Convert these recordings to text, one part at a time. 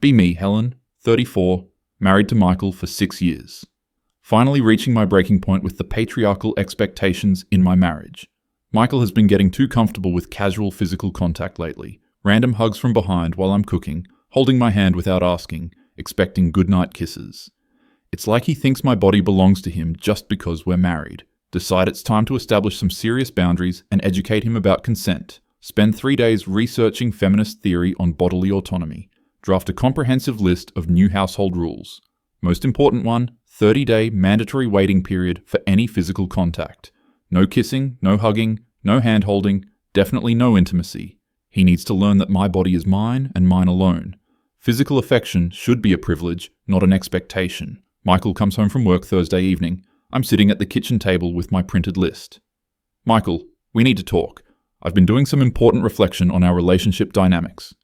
Be me, Helen, 34, married to Michael for 6 years. Finally reaching my breaking point with the patriarchal expectations in my marriage. Michael has been getting too comfortable with casual physical contact lately. Random hugs from behind while I'm cooking, holding my hand without asking, expecting goodnight kisses. It's like he thinks my body belongs to him just because we're married. Decide it's time to establish some serious boundaries and educate him about consent. Spend 3 days researching feminist theory on bodily autonomy. Draft a comprehensive list of new household rules. Most important one, 30-day mandatory waiting period for any physical contact. No kissing, no hugging, no hand-holding, definitely no intimacy. He needs to learn that my body is mine and mine alone. Physical affection should be a privilege, not an expectation. Michael comes home from work Thursday evening. I'm sitting at the kitchen table with my printed list. Michael, we need to talk. I've been doing some important reflection on our relationship dynamics.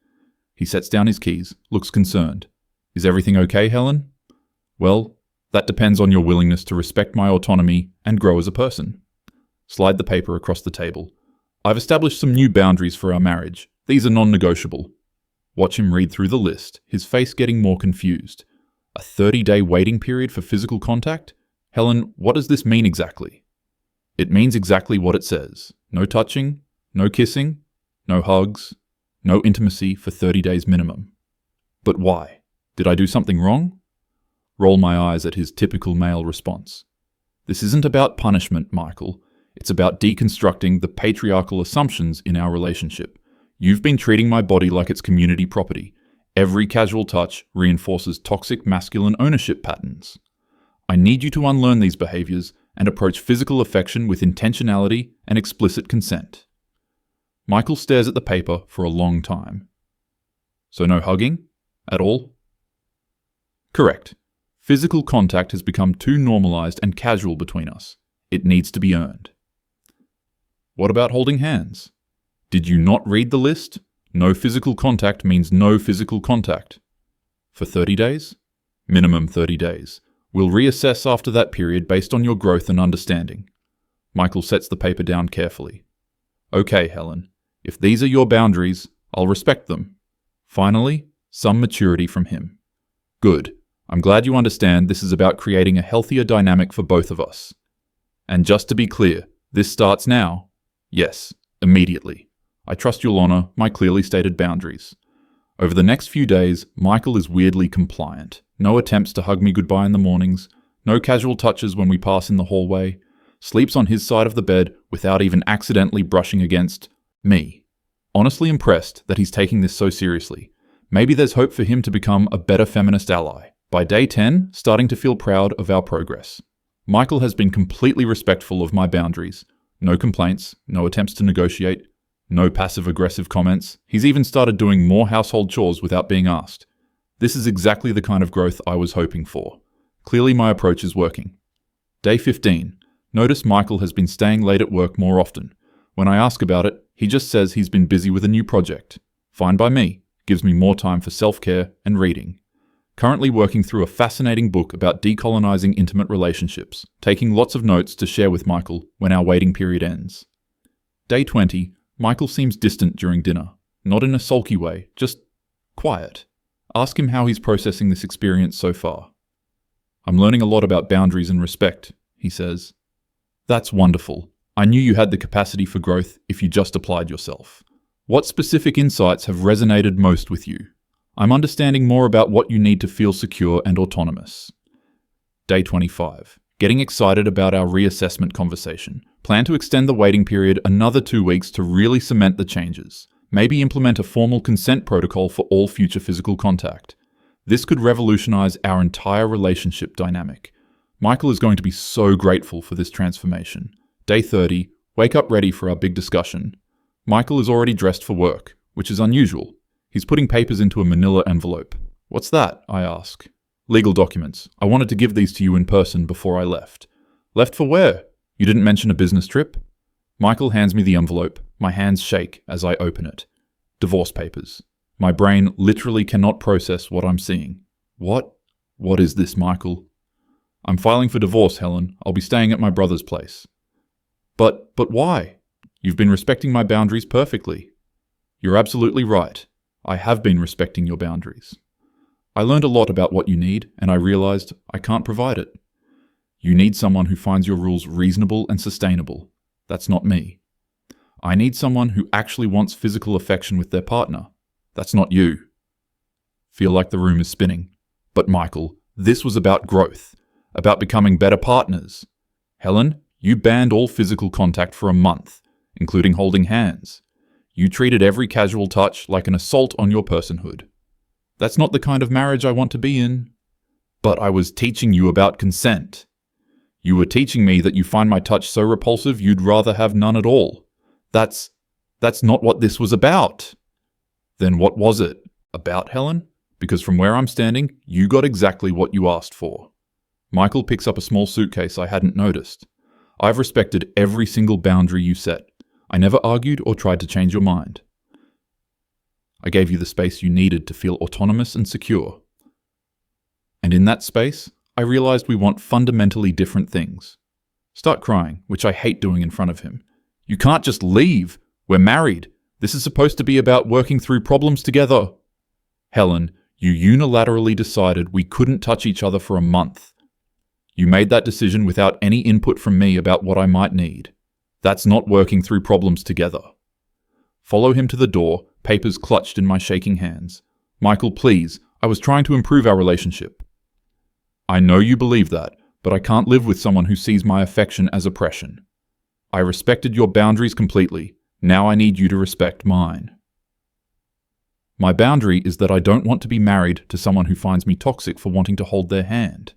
He sets down his keys, looks concerned. Is everything okay, Helen? Well, that depends on your willingness to respect my autonomy and grow as a person. Slide the paper across the table. I've established some new boundaries for our marriage. These are non-negotiable. Watch him read through the list, his face getting more confused. A 30-day waiting period for physical contact? Helen, what does this mean exactly? It means exactly what it says. No touching, no kissing, no hugs, no intimacy for 30 days minimum. But why? Did I do something wrong? Roll my eyes at his typical male response. This isn't about punishment, Michael. It's about deconstructing the patriarchal assumptions in our relationship. You've been treating my body like it's community property. Every casual touch reinforces toxic masculine ownership patterns. I need you to unlearn these behaviors and approach physical affection with intentionality and explicit consent. Michael stares at the paper for a long time. So no hugging? At all? Correct. Physical contact has become too normalized and casual between us. It needs to be earned. What about holding hands? Did you not read the list? No physical contact means no physical contact. For 30 days? Minimum 30 days. We'll reassess after that period based on your growth and understanding. Michael sets the paper down carefully. Okay, Helen. If these are your boundaries, I'll respect them. Finally, some maturity from him. Good. I'm glad you understand this is about creating a healthier dynamic for both of us. And just to be clear, this starts now. Yes, immediately. I trust you'll honor my clearly stated boundaries. Over the next few days, Michael is weirdly compliant. No attempts to hug me goodbye in the mornings, no casual touches when we pass in the hallway, sleeps on his side of the bed without even accidentally brushing against me. Honestly impressed that he's taking this so seriously. Maybe there's hope for him to become a better feminist ally. By day 10, starting to feel proud of our progress. Michael has been completely respectful of my boundaries. No complaints, no attempts to negotiate, no passive-aggressive comments. He's even started doing more household chores without being asked. This is exactly the kind of growth I was hoping for. Clearly my approach is working. Day 15. Notice Michael has been staying late at work more often. When I ask about it, he just says he's been busy with a new project. Fine by me. Gives me more time for self-care and reading. Currently working through a fascinating book about decolonizing intimate relationships, taking lots of notes to share with Michael when our waiting period ends. Day 20. Michael seems distant during dinner. Not in a sulky way, just quiet. Ask him how he's processing this experience so far. I'm learning a lot about boundaries and respect, he says. That's wonderful. I knew you had the capacity for growth if you just applied yourself. What specific insights have resonated most with you? I'm understanding more about what you need to feel secure and autonomous. Day 25. Getting excited about our reassessment conversation. Plan to extend the waiting period another 2 weeks to really cement the changes. Maybe implement a formal consent protocol for all future physical contact. This could revolutionize our entire relationship dynamic. Michael is going to be so grateful for this transformation. Day 30. Wake up ready for our big discussion. Michael is already dressed for work, which is unusual. He's putting papers into a manila envelope. What's that? I ask. Legal documents. I wanted to give these to you in person before I left. Left for where? You didn't mention a business trip? Michael hands me the envelope. My hands shake as I open it. Divorce papers. My brain literally cannot process what I'm seeing. What? What is this, Michael? I'm filing for divorce, Helen. I'll be staying at my brother's place. But why? You've been respecting my boundaries perfectly. You're absolutely right. I have been respecting your boundaries. I learned a lot about what you need, and I realized I can't provide it. You need someone who finds your rules reasonable and sustainable. That's not me. I need someone who actually wants physical affection with their partner. That's not you. Feel like the room is spinning. But Michael, this was about growth, about becoming better partners. Helen, you banned all physical contact for a month, including holding hands. You treated every casual touch like an assault on your personhood. That's not the kind of marriage I want to be in. But I was teaching you about consent. You were teaching me that you find my touch so repulsive you'd rather have none at all. That's not what this was about. Then what was it about, Helen? Because from where I'm standing, you got exactly what you asked for. Michael picks up a small suitcase I hadn't noticed. I've respected every single boundary you set. I never argued or tried to change your mind. I gave you the space you needed to feel autonomous and secure. And in that space, I realized we want fundamentally different things. Start crying, which I hate doing in front of him. You can't just leave. We're married. This is supposed to be about working through problems together. Helen, you unilaterally decided we couldn't touch each other for a month. You made that decision without any input from me about what I might need. That's not working through problems together. Follow him to the door, papers clutched in my shaking hands. Michael, please, I was trying to improve our relationship. I know you believe that, but I can't live with someone who sees my affection as oppression. I respected your boundaries completely. Now I need you to respect mine. My boundary is that I don't want to be married to someone who finds me toxic for wanting to hold their hand.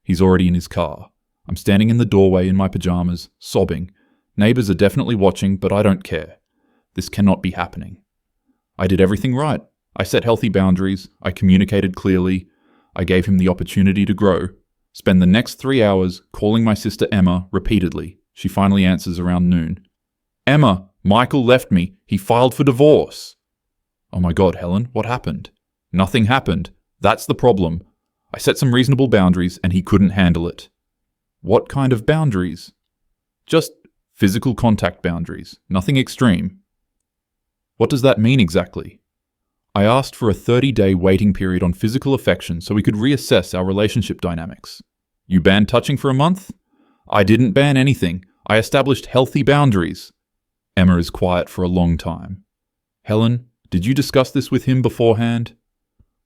He's already in his car. I'm standing in the doorway in my pajamas, sobbing. Neighbors are definitely watching, but I don't care. This cannot be happening. I did everything right. I set healthy boundaries. I communicated clearly. I gave him the opportunity to grow. Spend the next 3 hours calling my sister Emma repeatedly. She finally answers around noon. Emma, Michael left me. He filed for divorce. Oh my God, Helen, what happened? Nothing happened. That's the problem. I set some reasonable boundaries and he couldn't handle it. What kind of boundaries? Just physical contact boundaries. Nothing extreme. What does that mean exactly? I asked for a 30-day waiting period on physical affection so we could reassess our relationship dynamics. You banned touching for a month? I didn't ban anything. I established healthy boundaries. Emma is quiet for a long time. Helen, did you discuss this with him beforehand?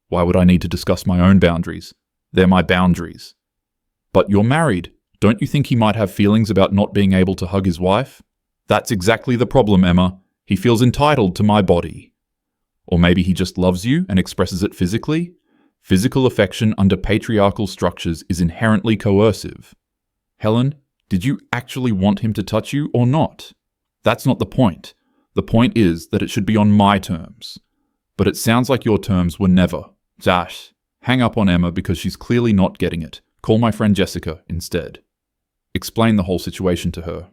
Why would I need to discuss my own boundaries? They're my boundaries. But you're married. Don't you think he might have feelings about not being able to hug his wife? That's exactly the problem, Emma. He feels entitled to my body. Or maybe he just loves you and expresses it physically? Physical affection under patriarchal structures is inherently coercive. Helen, did you actually want him to touch you or not? That's not the point. The point is that it should be on my terms. But it sounds like your terms were never. Dash. Hang up on Emma because she's clearly not getting it. Call my friend Jessica instead. Explain the whole situation to her.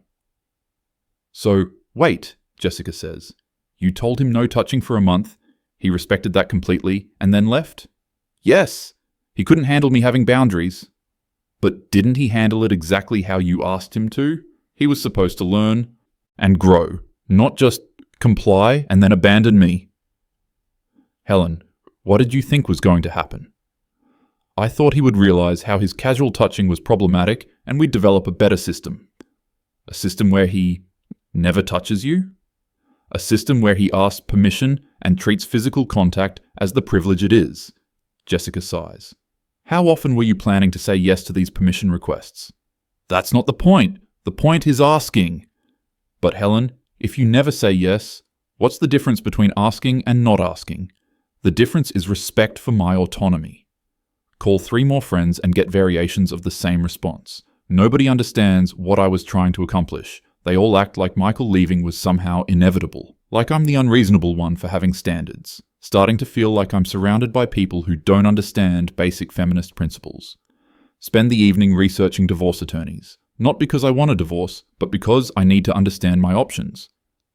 So, wait, Jessica says. You told him no touching for a month. He respected that completely and then left? Yes. He couldn't handle me having boundaries. But didn't he handle it exactly how you asked him to? He was supposed to learn and grow, not just comply and then abandon me. Helen, what did you think was going to happen? I thought he would realize how his casual touching was problematic and we'd develop a better system. A system where he never touches you? A system where he asks permission and treats physical contact as the privilege it is. Jessica sighs. How often were you planning to say yes to these permission requests? That's not the point. The point is asking. But Helen, if you never say yes, what's the difference between asking and not asking? The difference is respect for my autonomy. Call 3 more friends and get variations of the same response. Nobody understands what I was trying to accomplish. They all act like Michael leaving was somehow inevitable, like I'm the unreasonable one for having standards, starting to feel like I'm surrounded by people who don't understand basic feminist principles. Spend the evening researching divorce attorneys, not because I want a divorce, but because I need to understand my options.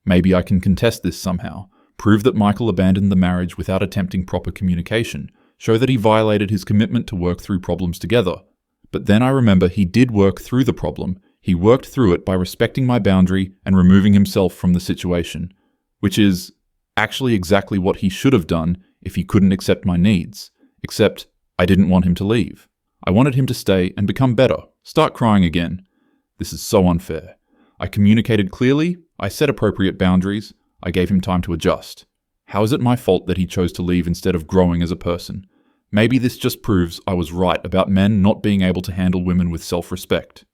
Maybe I can contest this somehow, prove that Michael abandoned the marriage without attempting proper communication, show that he violated his commitment to work through problems together. But then I remember he did work through the problem. He worked through it by respecting my boundary and removing himself from the situation, which is actually exactly what he should have done if he couldn't accept my needs. Except I didn't want him to leave. I wanted him to stay and become better, start crying again. This is so unfair. I communicated clearly, I set appropriate boundaries, I gave him time to adjust. How is it my fault that he chose to leave instead of growing as a person? Maybe this just proves I was right about men not being able to handle women with self-respect.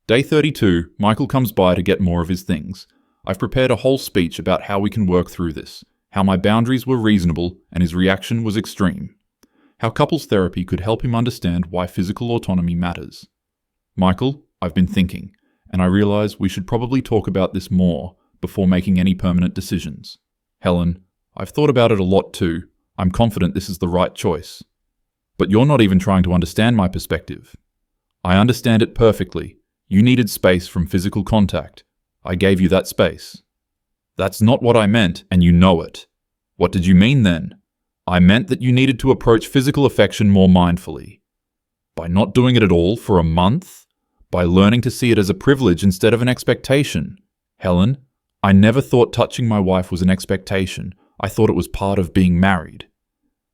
Day 32, Michael comes by to get more of his things. I've prepared a whole speech about how we can work through this, how my boundaries were reasonable and his reaction was extreme, how couples therapy could help him understand why physical autonomy matters. Michael, I've been thinking, and I realize we should probably talk about this more before making any permanent decisions. Helen, I've thought about it a lot too. I'm confident this is the right choice. But you're not even trying to understand my perspective. I understand it perfectly. You needed space from physical contact. I gave you that space. That's not what I meant, and you know it. What did you mean then? I meant that you needed to approach physical affection more mindfully. By not doing it at all for a month? By learning to see it as a privilege instead of an expectation? Helen, I never thought touching my wife was an expectation. I thought it was part of being married.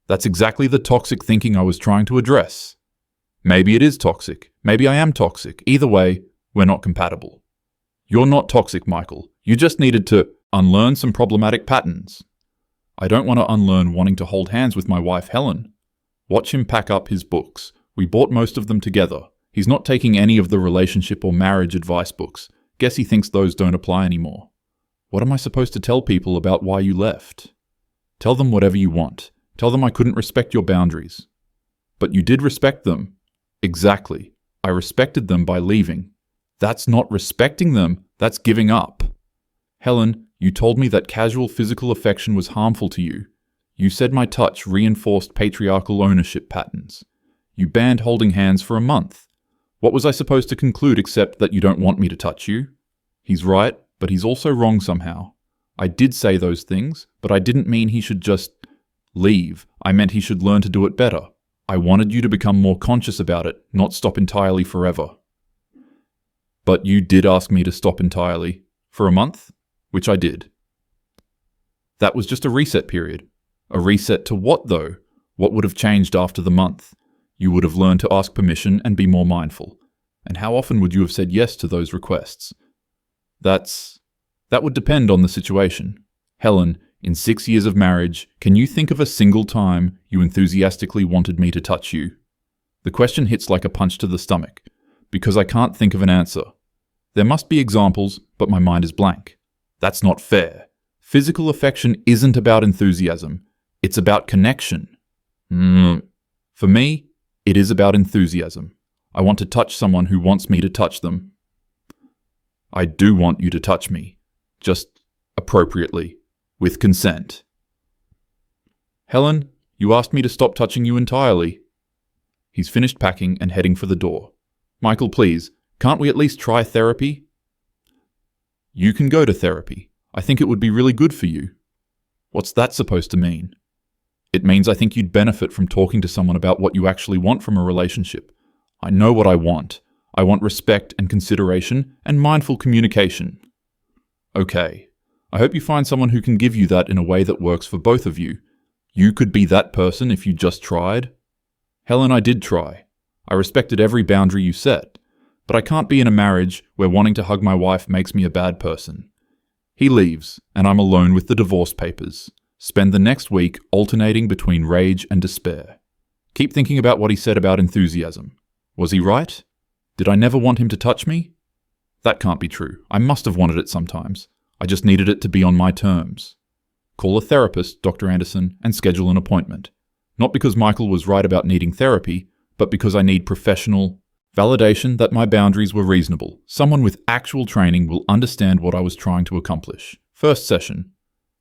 That's exactly the toxic thinking I was trying to address. Maybe it is toxic. Maybe I am toxic. Either way, we're not compatible. You're not toxic, Michael. You just needed to unlearn some problematic patterns. I don't want to unlearn wanting to hold hands with my wife, Helen. Watch him pack up his books. We bought most of them together. He's not taking any of the relationship or marriage advice books. Guess he thinks those don't apply anymore. What am I supposed to tell people about why you left? Tell them whatever you want. Tell them I couldn't respect your boundaries. But you did respect them. Exactly. I respected them by leaving. That's not respecting them. That's giving up. Helen, you told me that casual physical affection was harmful to you. You said my touch reinforced patriarchal ownership patterns. You banned holding hands for a month. What was I supposed to conclude except that you don't want me to touch you? He's right, but he's also wrong somehow. I did say those things, but I didn't mean he should just leave. I meant he should learn to do it better. I wanted you to become more conscious about it, not stop entirely forever. But you did ask me to stop entirely. For a month? Which I did. That was just a reset period. A reset to what, though? What would have changed after the month? You would have learned to ask permission and be more mindful. And how often would you have said yes to those requests? That would depend on the situation. Helen, in 6 years of marriage, can you think of a single time you enthusiastically wanted me to touch you? The question hits like a punch to the stomach, because I can't think of an answer. There must be examples, but my mind is blank. That's not fair. Physical affection isn't about enthusiasm. It's about connection. For me, it is about enthusiasm. I want to touch someone who wants me to touch them. I do want you to touch me. Just appropriately. With consent. Helen, you asked me to stop touching you entirely. He's finished packing and heading for the door. Michael, please, can't we at least try therapy? You can go to therapy. I think it would be really good for you. What's that supposed to mean? It means I think you'd benefit from talking to someone about what you actually want from a relationship. I know what I want. I want respect and consideration and mindful communication. Okay. I hope you find someone who can give you that in a way that works for both of you. You could be that person if you just tried. Helen, I did try. I respected every boundary you set. But I can't be in a marriage where wanting to hug my wife makes me a bad person. He leaves, and I'm alone with the divorce papers. Spend the next week alternating between rage and despair. Keep thinking about what he said about enthusiasm. Was he right? Did I never want him to touch me? That can't be true. I must have wanted it sometimes. I just needed it to be on my terms. Call a therapist, Dr. Anderson, and schedule an appointment. Not because Michael was right about needing therapy, but because I need professional validation that my boundaries were reasonable. Someone with actual training will understand what I was trying to accomplish. First session.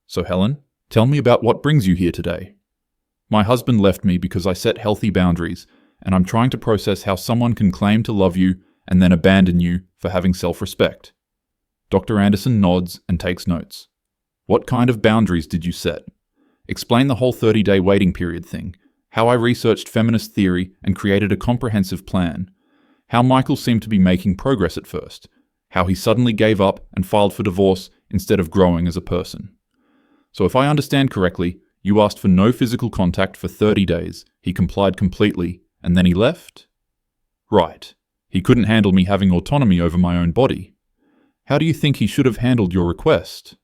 So Helen, tell me about what brings you here today. My husband left me because I set healthy boundaries, and I'm trying to process how someone can claim to love you and then abandon you for having self-respect. Dr. Anderson nods and takes notes. What kind of boundaries did you set? Explain the whole 30-day waiting period thing, how I researched feminist theory and created a comprehensive plan, how Michael seemed to be making progress at first, how he suddenly gave up and filed for divorce instead of growing as a person. So if I understand correctly, You asked for no physical contact for 30 days. He complied completely, and then he left? Right. He couldn't handle me having autonomy over my own body. How do you think he should have handled your request?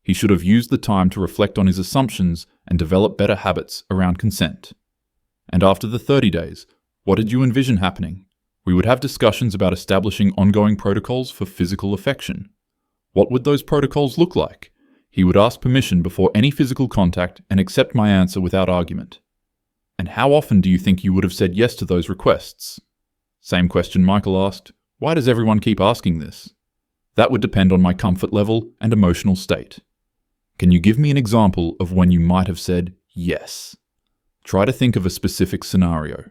He should have used the time to reflect on his assumptions and develop better habits around consent. And after the 30 days, what did you envision happening? We would have discussions about establishing ongoing protocols for physical affection. What would those protocols look like? He would ask permission before any physical contact and accept my answer without argument. And how often do you think you would have said yes to those requests? Same question Michael asked. Why does everyone keep asking this? That would depend on my comfort level and emotional state. Can you give me an example of when you might have said yes? Try to think of a specific scenario.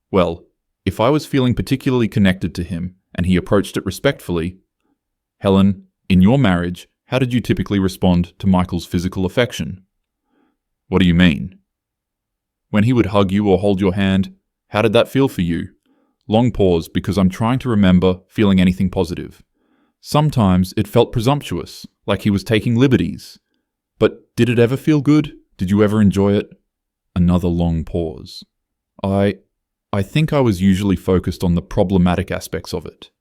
Well, if I was feeling particularly connected to him and he approached it respectfully, Helen, in your marriage, how did you typically respond to Michael's physical affection? What do you mean? When he would hug you or hold your hand, how did that feel for you? Long pause because I'm trying to remember feeling anything positive. Sometimes it felt presumptuous, like he was taking liberties. But did it ever feel good? Did you ever enjoy it? Another long pause. I think I was usually focused on the problematic aspects of it.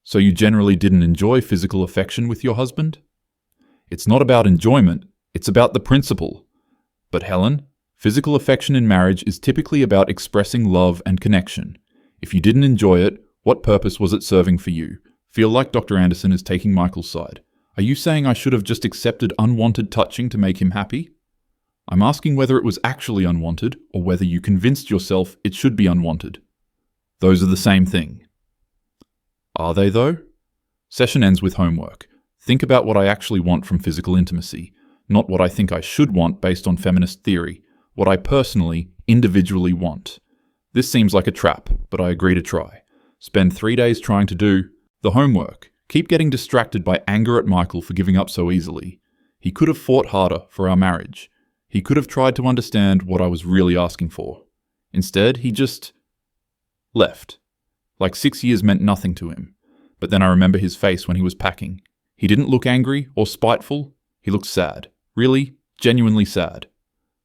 So you generally didn't enjoy physical affection with your husband? It's not about enjoyment, it's about the principle. But Helen, physical affection in marriage is typically about expressing love and connection. If you didn't enjoy it, what purpose was it serving for you? Feel like Dr. Anderson is taking Michael's side. Are you saying I should have just accepted unwanted touching to make him happy? I'm asking whether it was actually unwanted or whether you convinced yourself it should be unwanted. Those are the same thing. Are they though? Session ends with homework. Think about what I actually want from physical intimacy, not what I think I should want based on feminist theory, what I personally, individually want. This seems like a trap, but I agree to try. Spend 3 days trying to do the homework. Keep getting distracted by anger at Michael for giving up so easily. He could have fought harder for our marriage. He could have tried to understand what I was really asking for. Instead, he just left. Like 6 years meant nothing to him. But then I remember his face when he was packing. He didn't look angry or spiteful. He looked sad. Really, genuinely sad.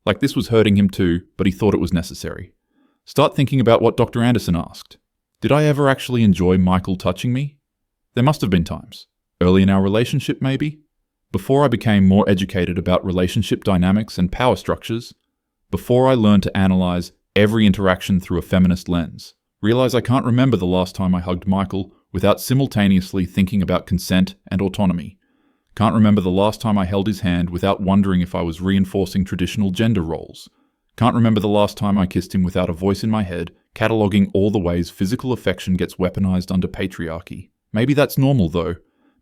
Like this was hurting him too, but he thought it was necessary. Start thinking about what Dr. Anderson asked. Did I ever actually enjoy Michael touching me? There must have been times. Early in our relationship, maybe? Before I became more educated about relationship dynamics and power structures. Before I learned to analyze every interaction through a feminist lens. Realize I can't remember the last time I hugged Michael without simultaneously thinking about consent and autonomy. Can't remember the last time I held his hand without wondering if I was reinforcing traditional gender roles. Can't remember the last time I kissed him without a voice in my head, cataloguing all the ways physical affection gets weaponized under patriarchy. Maybe that's normal though.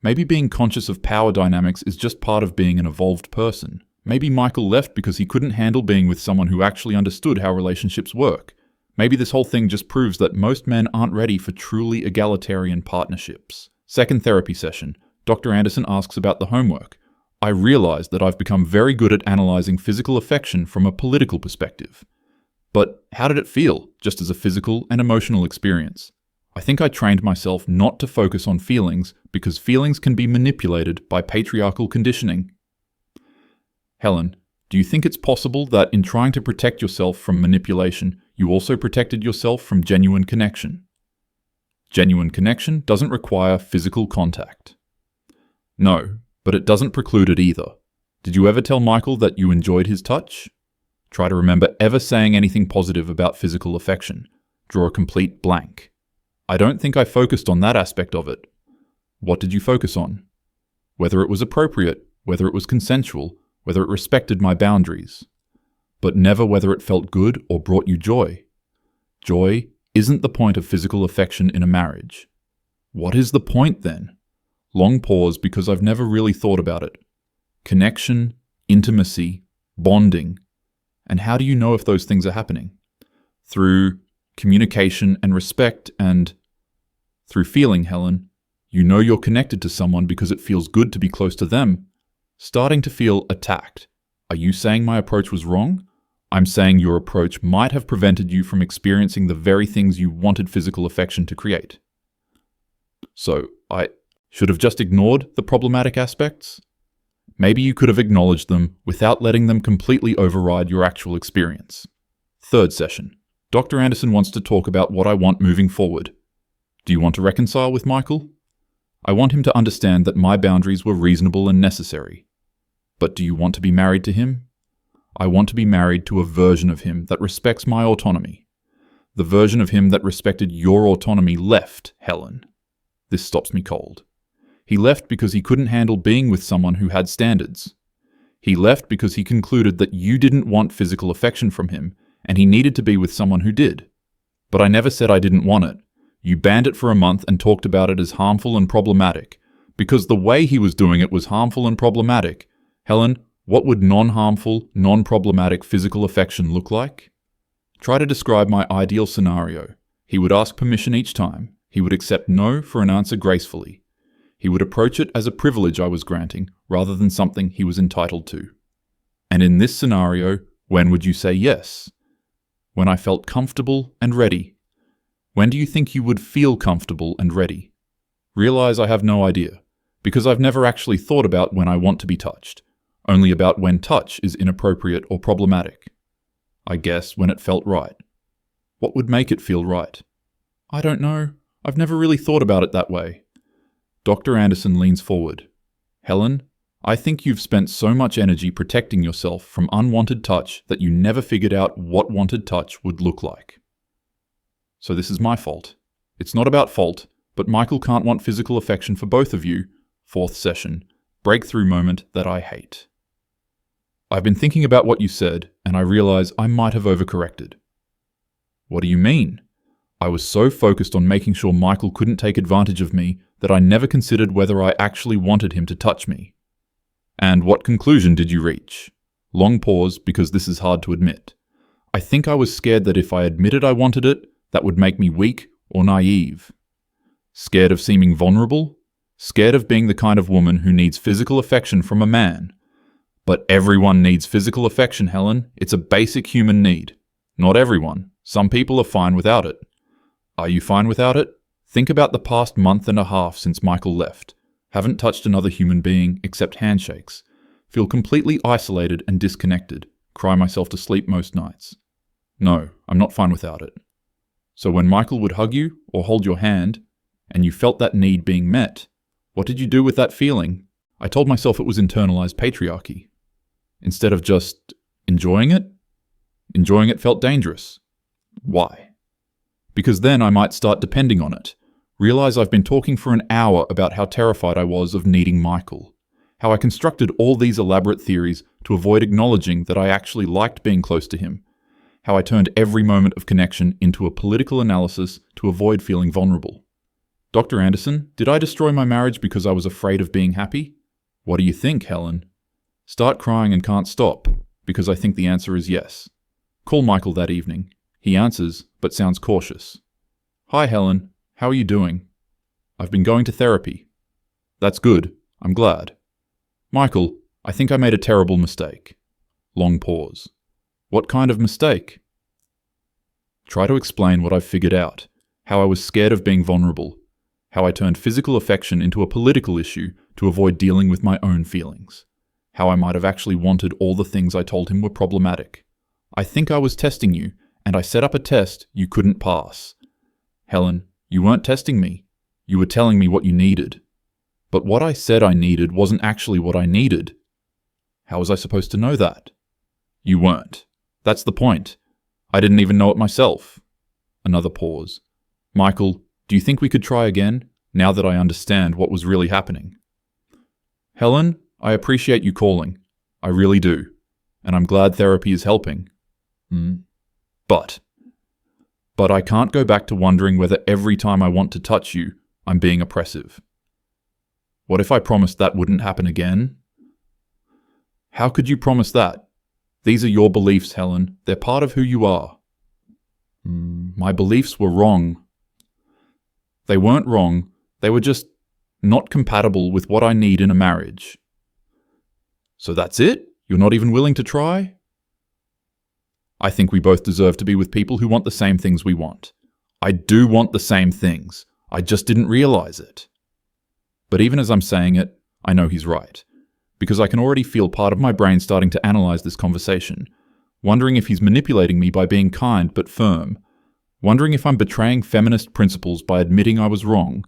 Maybe being conscious of power dynamics is just part of being an evolved person. Maybe Michael left because he couldn't handle being with someone who actually understood how relationships work. Maybe this whole thing just proves that most men aren't ready for truly egalitarian partnerships. Second therapy session. Dr. Anderson asks about the homework. I realize that I've become very good at analyzing physical affection from a political perspective. But how did it feel, just as a physical and emotional experience? I think I trained myself not to focus on feelings because feelings can be manipulated by patriarchal conditioning. Helen, do you think it's possible that in trying to protect yourself from manipulation, you also protected yourself from genuine connection? Genuine connection doesn't require physical contact. No, but it doesn't preclude it either. Did you ever tell Michael that you enjoyed his touch? Try to remember ever saying anything positive about physical affection. Draw a complete blank. I don't think I focused on that aspect of it. What did you focus on? Whether it was appropriate, whether it was consensual, whether it respected my boundaries. But never whether it felt good or brought you joy. Joy isn't the point of physical affection in a marriage. What is the point then? Long pause because I've never really thought about it. Connection, intimacy, bonding. And how do you know if those things are happening? Through communication and respect and through feeling, Helen. You know you're connected to someone because it feels good to be close to them. Starting to feel attacked. Are you saying my approach was wrong? I'm saying your approach might have prevented you from experiencing the very things you wanted physical affection to create. So, I should have just ignored the problematic aspects? Maybe you could have acknowledged them without letting them completely override your actual experience. Third session. Dr. Anderson wants to talk about what I want moving forward. Do you want to reconcile with Michael? I want him to understand that my boundaries were reasonable and necessary. But do you want to be married to him? I want to be married to a version of him that respects my autonomy. The version of him that respected your autonomy left, Helen. This stops me cold. He left because he couldn't handle being with someone who had standards. He left because he concluded that you didn't want physical affection from him, and he needed to be with someone who did. But I never said I didn't want it. You banned it for a month and talked about it as harmful and problematic. Because the way he was doing it was harmful and problematic. Helen, what would non-harmful, non-problematic physical affection look like? Try to describe my ideal scenario. He would ask permission each time. He would accept no for an answer gracefully. He would approach it as a privilege I was granting, rather than something he was entitled to. And in this scenario, when would you say yes? When I felt comfortable and ready. When do you think you would feel comfortable and ready? Realize I have no idea, because I've never actually thought about when I want to be touched, only about when touch is inappropriate or problematic. I guess when it felt right. What would make it feel right? I don't know. I've never really thought about it that way. Dr. Anderson leans forward. Helen, I think you've spent so much energy protecting yourself from unwanted touch that you never figured out what wanted touch would look like. So this is my fault. It's not about fault, but Michael can't want physical affection for both of you. Fourth session. Breakthrough moment that I hate. I've been thinking about what you said, and I realize I might have overcorrected. What do you mean? I was so focused on making sure Michael couldn't take advantage of me that I never considered whether I actually wanted him to touch me. And what conclusion did you reach? Long pause, because this is hard to admit. I think I was scared that if I admitted I wanted it, that would make me weak or naive. Scared of seeming vulnerable? Scared of being the kind of woman who needs physical affection from a man. But everyone needs physical affection, Helen. It's a basic human need. Not everyone. Some people are fine without it. Are you fine without it? Think about the past month and a half since Michael left. Haven't touched another human being except handshakes. Feel completely isolated and disconnected. Cry myself to sleep most nights. No, I'm not fine without it. So when Michael would hug you or hold your hand, and you felt that need being met, what did you do with that feeling? I told myself it was internalized patriarchy. Instead of just enjoying it felt dangerous. Why? Because then I might start depending on it. Realize I've been talking for an hour about how terrified I was of needing Michael. How I constructed all these elaborate theories to avoid acknowledging that I actually liked being close to him. How I turned every moment of connection into a political analysis to avoid feeling vulnerable. Dr. Anderson, did I destroy my marriage because I was afraid of being happy? What do you think, Helen? Start crying and can't stop, because I think the answer is yes. Call Michael that evening. He answers, but sounds cautious. Hi, Helen. How are you doing? I've been going to therapy. That's good. I'm glad. Michael, I think I made a terrible mistake. Long pause. What kind of mistake? Try to explain what I've figured out. How I was scared of being vulnerable. How I turned physical affection into a political issue to avoid dealing with my own feelings. How I might have actually wanted all the things I told him were problematic. I think I was testing you, and I set up a test you couldn't pass. Helen, you weren't testing me. You were telling me what you needed. But what I said I needed wasn't actually what I needed. How was I supposed to know that? You weren't. That's the point. I didn't even know it myself. Another pause. Michael, do you think we could try again, now that I understand what was really happening? Helen, I appreciate you calling. I really do. And I'm glad therapy is helping. But I can't go back to wondering whether every time I want to touch you, I'm being oppressive. What if I promised that wouldn't happen again? How could you promise that? These are your beliefs, Helen. They're part of who you are. My beliefs were wrong. They weren't wrong. They were just not compatible with what I need in a marriage. So that's it? You're not even willing to try? I think we both deserve to be with people who want the same things we want. I do want the same things. I just didn't realize it. But even as I'm saying it, I know he's right. because I can already feel part of my brain starting to analyze this conversation, wondering if he's manipulating me by being kind but firm, wondering if I'm betraying feminist principles by admitting I was wrong,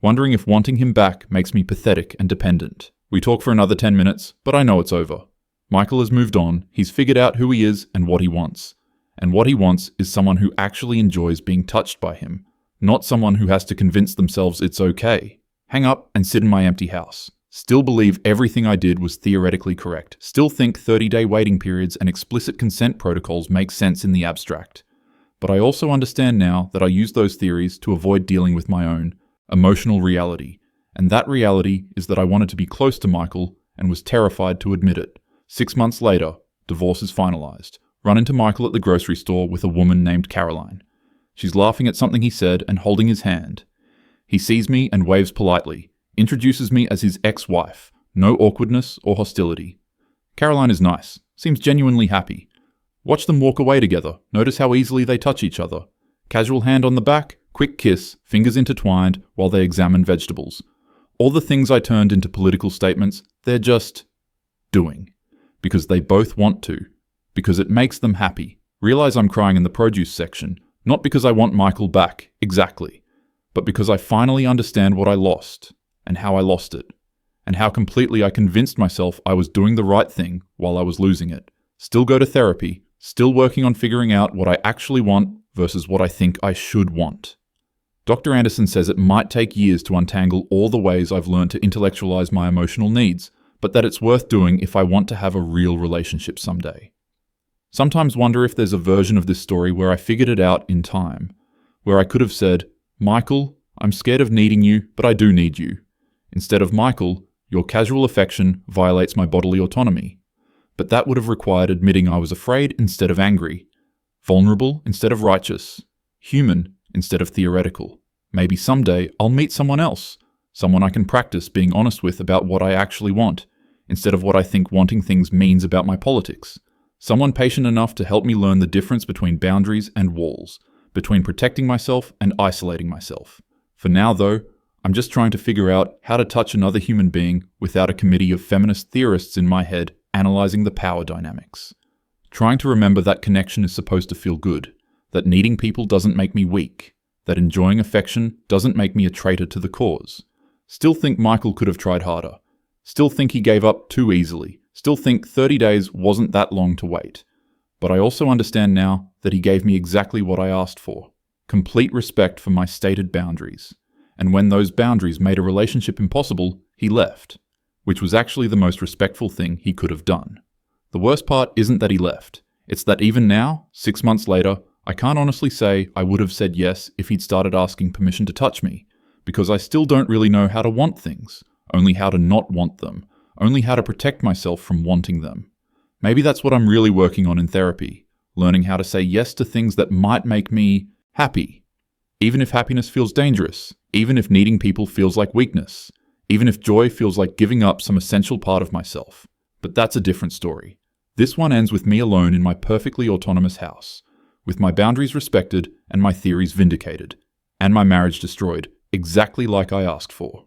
wondering if wanting him back makes me pathetic and dependent. We talk for another 10 minutes, but I know it's over. Michael has moved on, he's figured out who he is and what he wants. And what he wants is someone who actually enjoys being touched by him, not someone who has to convince themselves it's okay. Hang up and sit in my empty house. Still believe everything I did was theoretically correct. Still think 30-day waiting periods and explicit consent protocols make sense in the abstract. But I also understand now that I used those theories to avoid dealing with my own emotional reality. And that reality is that I wanted to be close to Michael and was terrified to admit it. 6 months later, divorce is finalized. Run into Michael at the grocery store with a woman named Caroline. She's laughing at something he said and holding his hand. He sees me and waves politely, introduces me as his ex-wife. No awkwardness or hostility. Caroline is nice, seems genuinely happy. Watch them walk away together, notice how easily they touch each other. Casual hand on the back, quick kiss, fingers intertwined while they examine vegetables. All the things I turned into political statements, they're just doing. Because they both want to. Because it makes them happy. Realize I'm crying in the produce section, not because I want Michael back, exactly, but because I finally understand what I lost, and how I lost it, and how completely I convinced myself I was doing the right thing while I was losing it. Still go to therapy, still working on figuring out what I actually want versus what I think I should want. Dr. Anderson says it might take years to untangle all the ways I've learned to intellectualize my emotional needs, but that it's worth doing if I want to have a real relationship someday. Sometimes wonder if there's a version of this story where I figured it out in time, where I could have said, Michael, I'm scared of needing you, but I do need you. Instead of Michael, your casual affection violates my bodily autonomy. But that would have required admitting I was afraid instead of angry, vulnerable instead of righteous, human instead of theoretical. Maybe someday I'll meet someone else, someone I can practice being honest with about what I actually want, instead of what I think wanting things means about my politics. Someone patient enough to help me learn the difference between boundaries and walls, between protecting myself and isolating myself. For now, though, I'm just trying to figure out how to touch another human being without a committee of feminist theorists in my head analyzing the power dynamics. Trying to remember that connection is supposed to feel good, that needing people doesn't make me weak, that enjoying affection doesn't make me a traitor to the cause. Still think Michael could have tried harder. Still think he gave up too easily. Still think 30 days wasn't that long to wait. But I also understand now that he gave me exactly what I asked for. Complete respect for my stated boundaries. And when those boundaries made a relationship impossible, he left. Which was actually the most respectful thing he could have done. The worst part isn't that he left. It's that even now, 6 months later, I can't honestly say I would have said yes if he'd started asking permission to touch me. Because I still don't really know how to want things. Only how to not want them. Only how to protect myself from wanting them. Maybe that's what I'm really working on in therapy, learning how to say yes to things that might make me happy. Even if happiness feels dangerous, even if needing people feels like weakness, even if joy feels like giving up some essential part of myself. But that's a different story. This one ends with me alone in my perfectly autonomous house, with my boundaries respected and my theories vindicated, and my marriage destroyed, exactly like I asked for.